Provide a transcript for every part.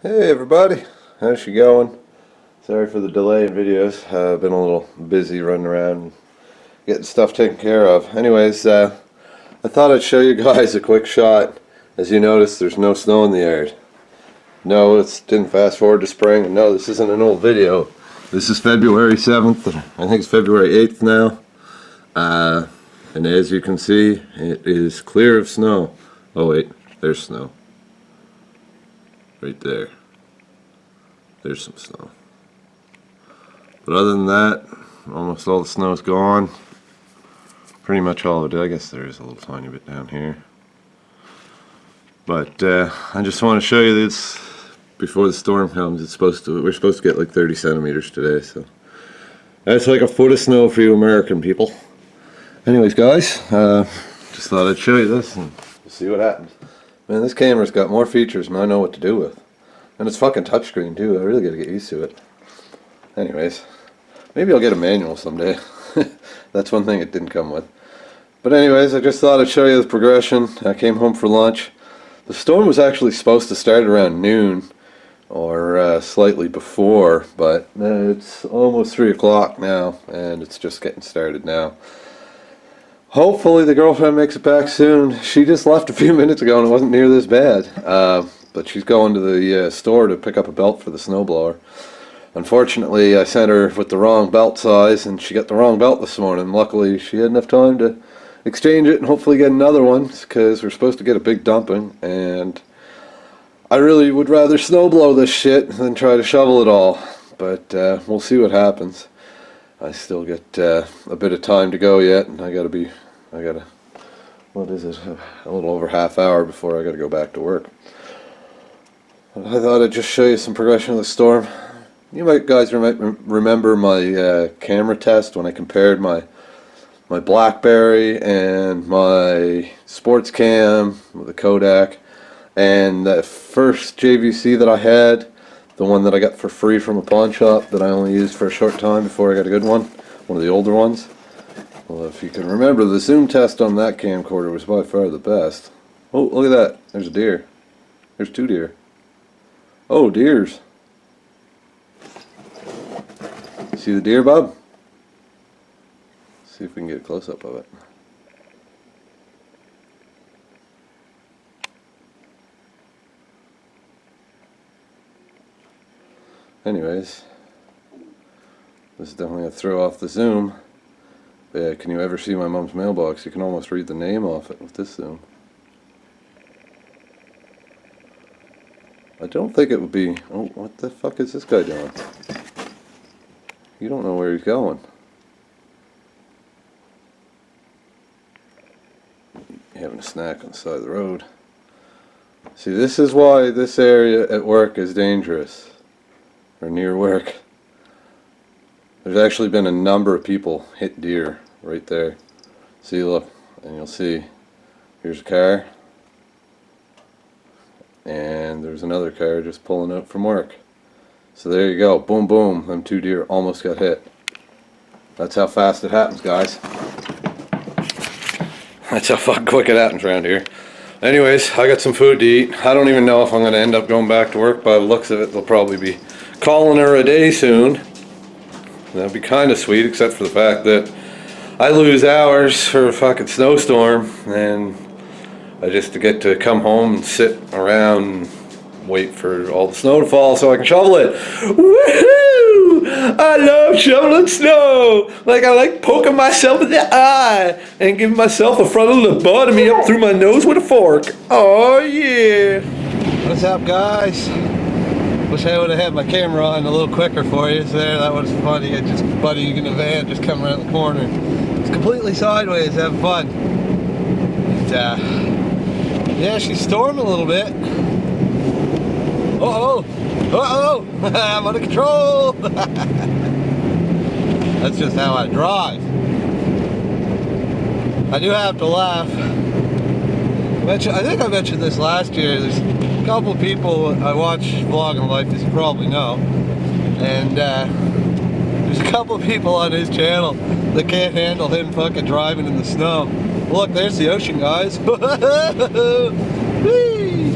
Hey everybody, how's she going? Sorry for the delay in videos. I've been a little busy running around and getting stuff taken care of. Anyways, I thought I'd show you guys a quick shot. As you notice, there's no snow in the air. No, it didn't fast forward to spring. And no, this isn't an old video. This is February 7th. I think it's February 8th now. And as you can see, it is clear of snow. Oh wait, there's snow. Right there. There's some snow. But other than that, almost all the snow's gone. Pretty much all of it. I guess there is a little tiny bit down here. But I just want to show you this before the storm comes. We're supposed to get like 30 centimeters today, so that's like a foot of snow for you American people. Anyways, guys, just thought I'd show you this and we'll see what happens. Man, this camera's got more features than I know what to do with. And it's fucking touchscreen too. I really gotta get used to it. Anyways, maybe I'll get a manual someday. That's one thing it didn't come with. But anyways, I just thought I'd show you the progression. I came home for lunch. The storm was actually supposed to start around noon or slightly before, but it's almost 3 o'clock now and it's just getting started now. Hopefully the girlfriend makes it back soon. She just left a few minutes ago and it wasn't near this bad. But she's going to the store to pick up a belt for the snowblower. Unfortunately, I sent her with the wrong belt size and she got the wrong belt this morning. Luckily, she had enough time to exchange it and hopefully get another one because we're supposed to get a big dumping. And I really would rather snowblow this shit than try to shovel it all. But we'll see what happens. I still get a bit of time to go yet, and what is it, a little over half hour before I gotta go back to work. I thought I'd just show you some progression of the storm. You guys might remember my camera test when I compared my BlackBerry and my sports cam with the Kodak, and the first JVC that I had, the one that I got for free from a pawn shop that I only used for a short time before I got a good one of the older ones. Well, if you can remember, the zoom test on that camcorder was by far the best. Oh, look at that. There's a deer. There's 2 deer. Oh, deers. See the deer, Bob? See if we can get a close-up of it. Anyways, this is definitely going to throw off the zoom. But yeah, can you ever see my mom's mailbox? You can almost read the name off it with this zoom. I don't think it would be... Oh, what the fuck is this guy doing? You don't know where he's going. Having a snack on the side of the road. See, this is why this area at work is dangerous. Or near work. There's actually been a number of people hit deer right there. See, look, and you'll see, here's a car, and there's another car just pulling out from work. So there you go, boom boom, them 2 deer almost got hit. That's how fast it happens, guys. That's how fucking quick it happens around here. Anyways, I got some food to eat. I don't even know if I'm going to end up going back to work. By the looks of it, they'll probably be calling her a day soon. That'd be kind of sweet, except for the fact that I lose hours for a fucking snowstorm, and I just get to come home and sit around and wait for all the snow to fall so I can shovel it. Woohoo! I love shoveling snow. Like I like poking myself in the eye and giving myself a frontal lobotomy up through my nose with a fork. Oh yeah! What's up, guys? Wish I would have had my camera on a little quicker for you. So there, that was funny. I just buddy in a van just coming around the corner. It's completely sideways, having fun. And, yeah, she's storming a little bit. Uh-oh! Uh-oh! I'm out of control! That's just how I drive. I do have to laugh. I think I mentioned this last year. There's a couple people I watch Vlogging Life, as you probably know, and there's a couple people on his channel that can't handle him fucking driving in the snow. Look, there's the ocean, guys. Whee!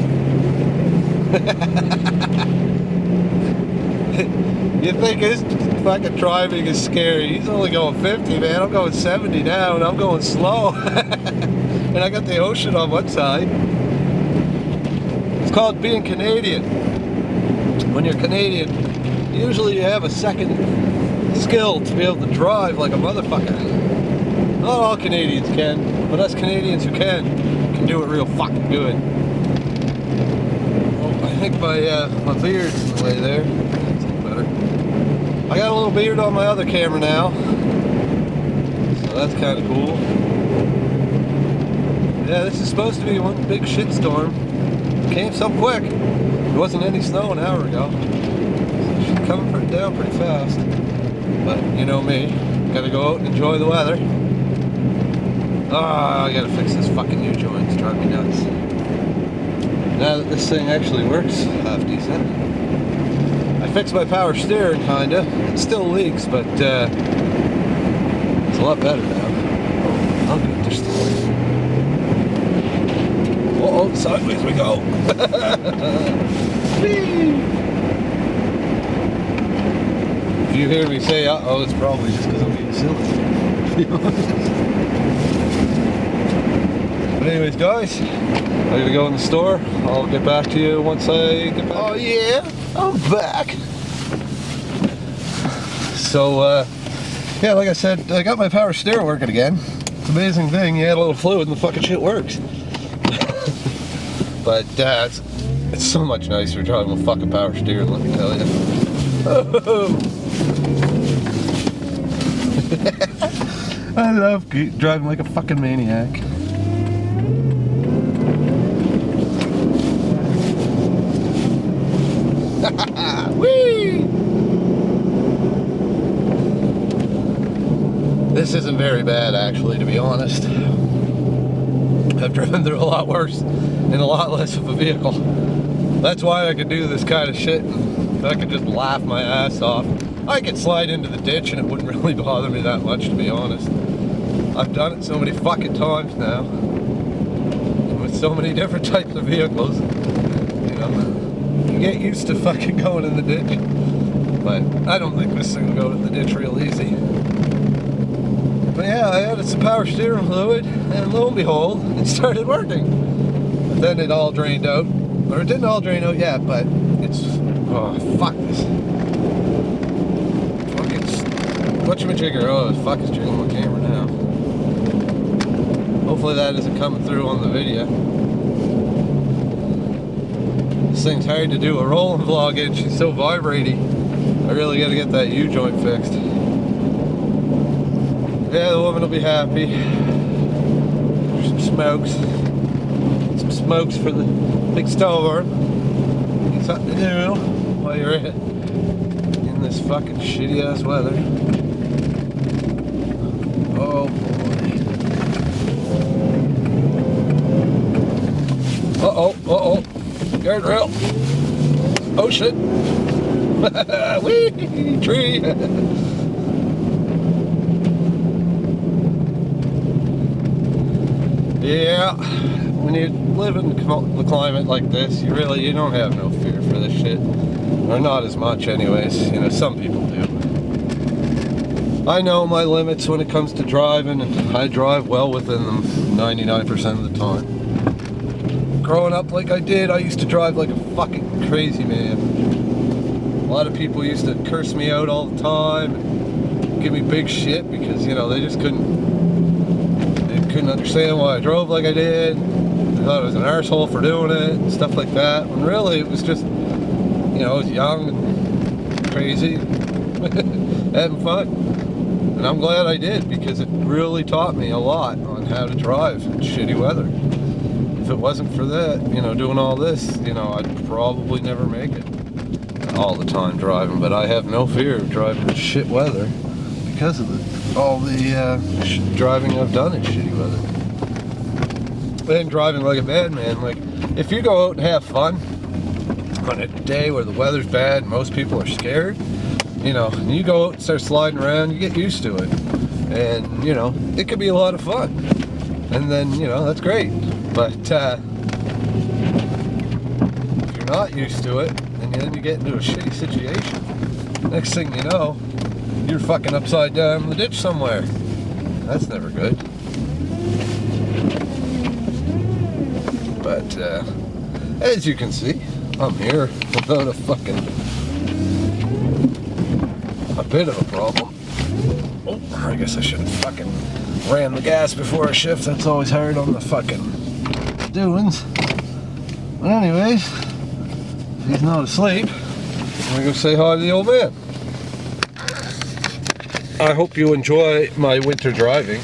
You think his fucking driving is scary. He's only going 50, man. I'm going 70 now, and I'm going slow. And I got the ocean on one side. It's called being Canadian. When you're Canadian, usually you have a second skill to be able to drive like a motherfucker. Not all Canadians can, but us Canadians who can do it real fucking good. Oh, I think my beard's in the way there. That's a little better. I got a little beard on my other camera now, so that's kind of cool. Yeah, this is supposed to be one big shitstorm. It came so quick. There wasn't any snow an hour ago. So it should come down pretty fast. But you know me, gotta go out and enjoy the weather. Ah, I gotta fix this fucking U-joint. It's driving me nuts. Now that this thing actually works half decent. I fixed my power steering, kinda. It still leaks, but it's a lot better now. Oh, good, there's still leaks. Uh-oh, sideways we go. If you hear me say uh-oh, it's probably just because I'm being silly. But anyways, guys, I'm gonna go in the store. I'll get back to you once I get back. Oh yeah, I'm back. So, yeah, like I said, I got my power steer working again. It's an amazing thing. You add a little fluid and the fucking shit works. But it's so much nicer driving with fucking power steering, let me tell you. I love driving like a fucking maniac. Whee! This isn't very bad, actually, to be honest. I've driven through a lot worse in a lot less of a vehicle. That's why I could do this kind of shit. I could just laugh my ass off. I could slide into the ditch and it wouldn't really bother me that much, to be honest. I've done it so many fucking times now. With so many different types of vehicles. You know, you get used to fucking going in the ditch. But I don't think this thing will go in the ditch real easy. But yeah, I added some power steering fluid, and lo and behold, it started working. But then it all drained out. Or it didn't all drain out yet, but it's... Oh, fuck this. Fucking... Whatchamajigger. Oh, fuck is jiggling my camera now. Hopefully that isn't coming through on the video. This thing's hard to do a rolling vlog in. She's so vibrating. I really gotta get that U-joint fixed. Yeah, the woman will be happy. There's some smokes. Some smokes for the big storm. Get something to do while you're in this fucking shitty ass weather. Oh boy. Uh-oh, uh-oh. Guardrail. Oh shit. Whee! Tree! Yeah, when you live in the climate like this, you don't have no fear for this shit. Or not as much anyways, you know, some people do. I know my limits when it comes to driving, and I drive well within them 99% of the time. Growing up like I did, I used to drive like a fucking crazy man. A lot of people used to curse me out all the time, and give me big shit because, you know, they just couldn't understand why I drove like I did. They thought I was an arsehole for doing it and stuff like that. When really it was just, you know, I was young and crazy, having fun. And I'm glad I did, because it really taught me a lot on how to drive in shitty weather. If it wasn't for that, you know, doing all this, you know, I'd probably never make it all the time driving. But I have no fear of driving in shit weather because of all the driving I've done in shitty weather. And driving like a madman. Like, if you go out and have fun on a day where the weather's bad and most people are scared, you know, and you go out and start sliding around, you get used to it. And, you know, it could be a lot of fun. And then, you know, that's great. But if you're not used to it, and and then you get into a shitty situation. Next thing you know, you're fucking upside down in the ditch somewhere. That's never good. But as you can see, I'm here without a bit of a problem. Oh, I guess I should have fucking ran the gas before a shift. That's always hard on the fucking doings. But anyways, if he's not asleep, I'm gonna go say hi to the old man. I hope you enjoy my winter driving.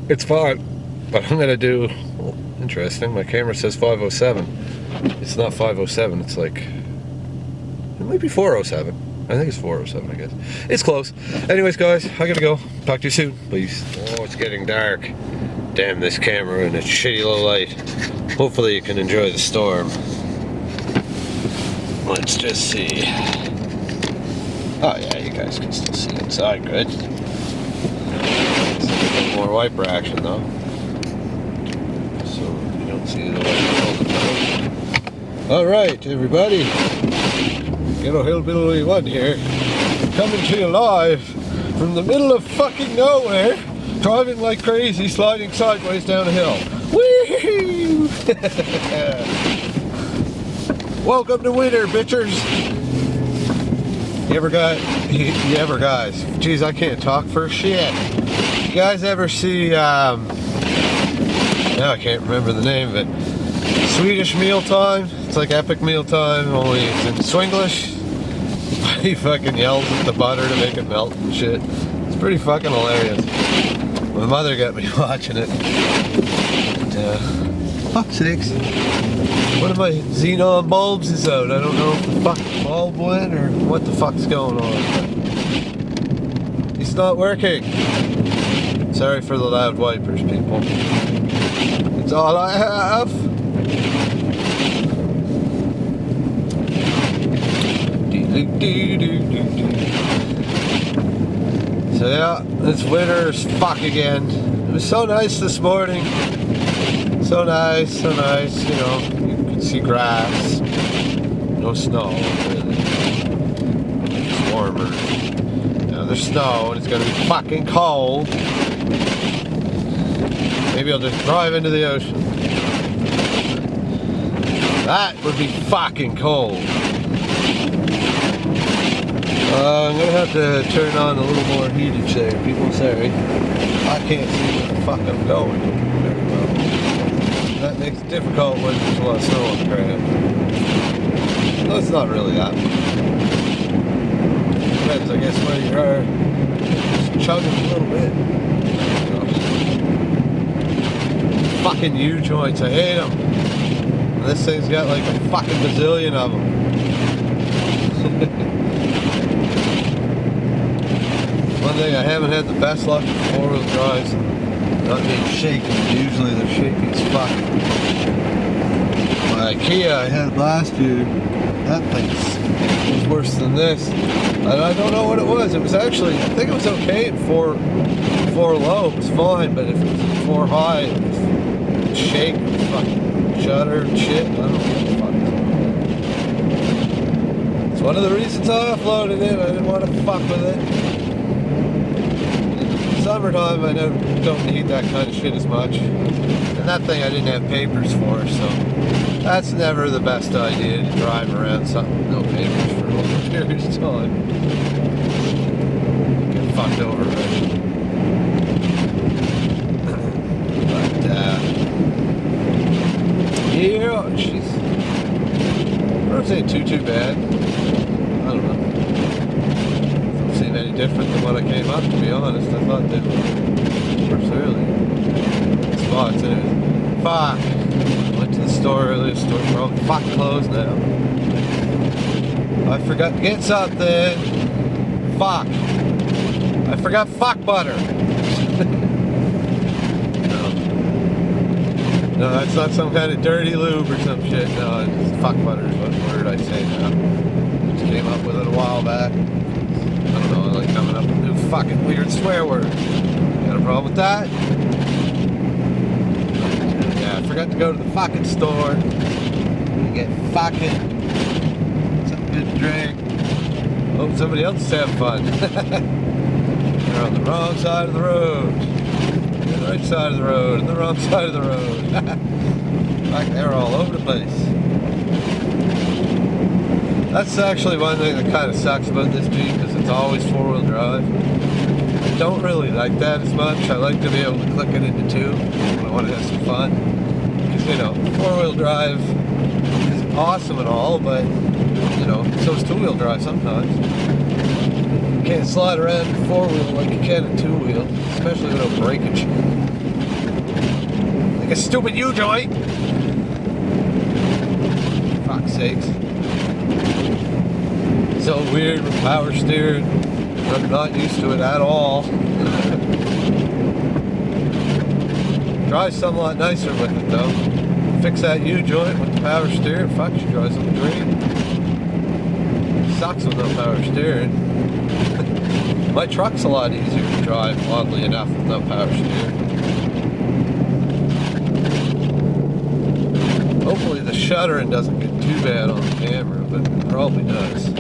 It's fun, but I'm gonna do, interesting, my camera says 507. It's not 507, it's like, it might be 407. I think it's 407, I guess. It's close. Anyways, guys, I gotta go. Talk to you soon, please. Oh, it's getting dark. Damn this camera and its shitty low light. Hopefully you can enjoy the storm. Let's just see. Oh yeah, you guys can still see inside, good. It's a little more wiper action though. So you don't see the wiper all the time. Alright, everybody. Ghetto Hillbilly 1 here. Coming to you live from the middle of fucking nowhere. Driving like crazy, sliding sideways down a hill. Whee! Welcome to winter, bitchers. You ever guys, geez, I can't talk for shit. You guys ever see, now I can't remember the name of it, Swedish Mealtime? It's like Epic Mealtime, only it's in Swinglish. He fucking yells at the butter to make it melt and shit. It's pretty fucking hilarious. My mother got me watching it. Fuck's sakes. One of my xenon bulbs is out. I don't know if the fucking bulb went or what the fuck's going on. It's not working. Sorry for the loud wipers, people. It's all I have. So yeah, it's winter as fuck again. It was so nice this morning. So nice, you know, you could see grass. No snow, really. It's warmer. Now there's snow and it's gonna be fucking cold. Maybe I'll just drive into the ocean. That would be fucking cold. I'm gonna have to turn on a little more heatage there, people. Sorry. I can't see where the fuck I'm going very well. That makes it difficult when there's a lot of snow on the ground. Well, it's not really that much. Depends, I guess, where you are. Just chugging a little bit. Fucking U-joints, I hate them. This thing's got like a fucking bazillion of them. One thing, I haven't had the best luck with four-wheel drives. Not being shaky. Usually they're shaky as fuck. My Kia I had last year, that thing was worse than this. And I don't know what it was. It was actually, I think it was okay at four low. It was fine, but if it was 4 high, it would shake, it would fucking shudder and shit. I don't know what the fuck. It's one of the reasons I offloaded it. I didn't want to fuck with it. Summertime, I don't need that kind of shit as much. And that thing I didn't have papers for, so that's never the best idea to drive around something with no papers for a long period of time. Get fucked over, right? But, yeah, jeez. I don't say too bad. I don't know. Any different than when I came up, to be honest. I thought they were early spots anyway. Fuck! Went to the store earlier, the store's all fucking closed now. I forgot to get something. Fuck! I forgot fuck butter! No, that's not some kind of dirty lube or some shit. No, it's fuck butter is what word I say now. Just came up with it a while back. I don't know, I like coming up with new fucking weird swear words. Got a problem with that? Yeah, I forgot to go to the fucking store. and get fucking something good to drink. Hope somebody else is having fun. They're on the wrong side of the road. The right side of the road, and the wrong side of the road. Like they're all over the place. That's actually one thing that kind of sucks about this Jeep, because it's always four-wheel drive. I don't really like that as much. I like to be able to click it into two when I want to have some fun. Because, you know, four-wheel drive is awesome and all, but, you know, so is two-wheel drive sometimes. You can't slide around in four-wheel like you can in two-wheel, especially without breakage. Like a stupid U-joint! Fuck's sakes. So weird with power steering. I'm not used to it at all. Drives somewhat nicer with it though. Fix that U-joint with the power steering. Fuck, she drives like a dream. Sucks with no power steering. My truck's a lot easier to drive, oddly enough, with no power steering. Hopefully the shuttering doesn't get too bad on the camera, but it probably does.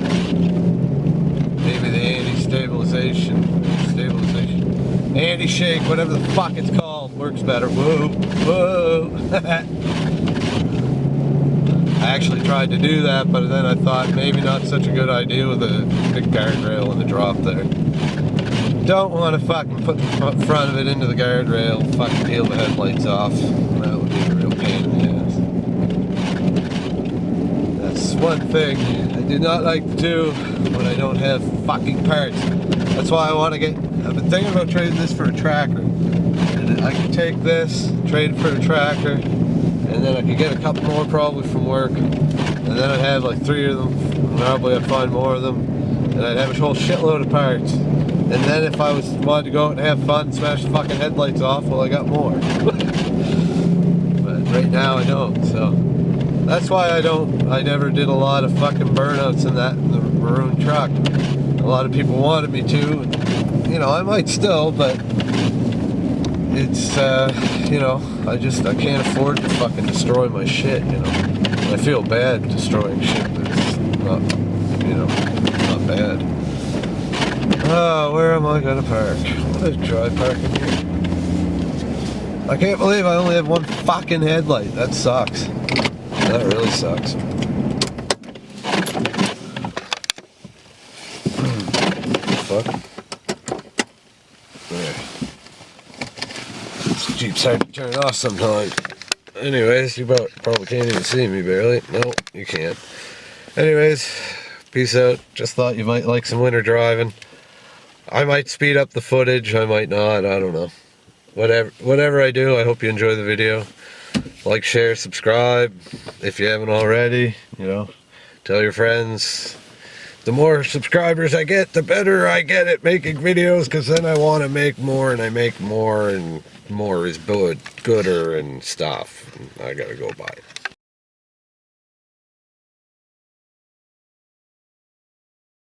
Maybe the anti-stabilization, anti-shake, whatever the fuck it's called, works better. Whoa, whoa. I actually tried to do that, but then I thought maybe not such a good idea with a big guardrail and a drop there. Don't want to fucking put the front of it into the guardrail, fucking peel the headlights off. That would be a real pain in the ass. That's one thing I do not like to do when I don't have fucking parts. That's why I want to get, I've been thinking about trading this for a tractor. And I could take this, trade it for a tractor, and then I could get a couple more probably from work. And then I'd have like 3 of them, and probably I'd find more of them. And I'd have a whole shitload of parts. And then if I wanted to go out and have fun and smash the fucking headlights off, well I got more. But right now I don't, so. That's why I never did a lot of fucking burnouts in the maroon truck. A lot of people wanted me to, and, you know, I might still, but it's, you know, I can't afford to fucking destroy my shit, you know. I feel bad destroying shit, but it's not, you know, not bad. Oh, where am I gonna park? What is dry parking here? I can't believe I only have one fucking headlight. That sucks. That really sucks. Fuck. There. This Jeep's hard to turn off sometimes. Anyways, you probably can't even see me barely. No, you can't. Anyways, peace out. Just thought you might like some winter driving. I might speed up the footage, I might not, I don't know. Whatever I do, I hope you enjoy the video. Like, share, subscribe if you haven't already, you know. Tell your friends. The more subscribers I get, the better I get at making videos, because then I want to make more, and I make more, and more is gooder and stuff. And I gotta go buy it.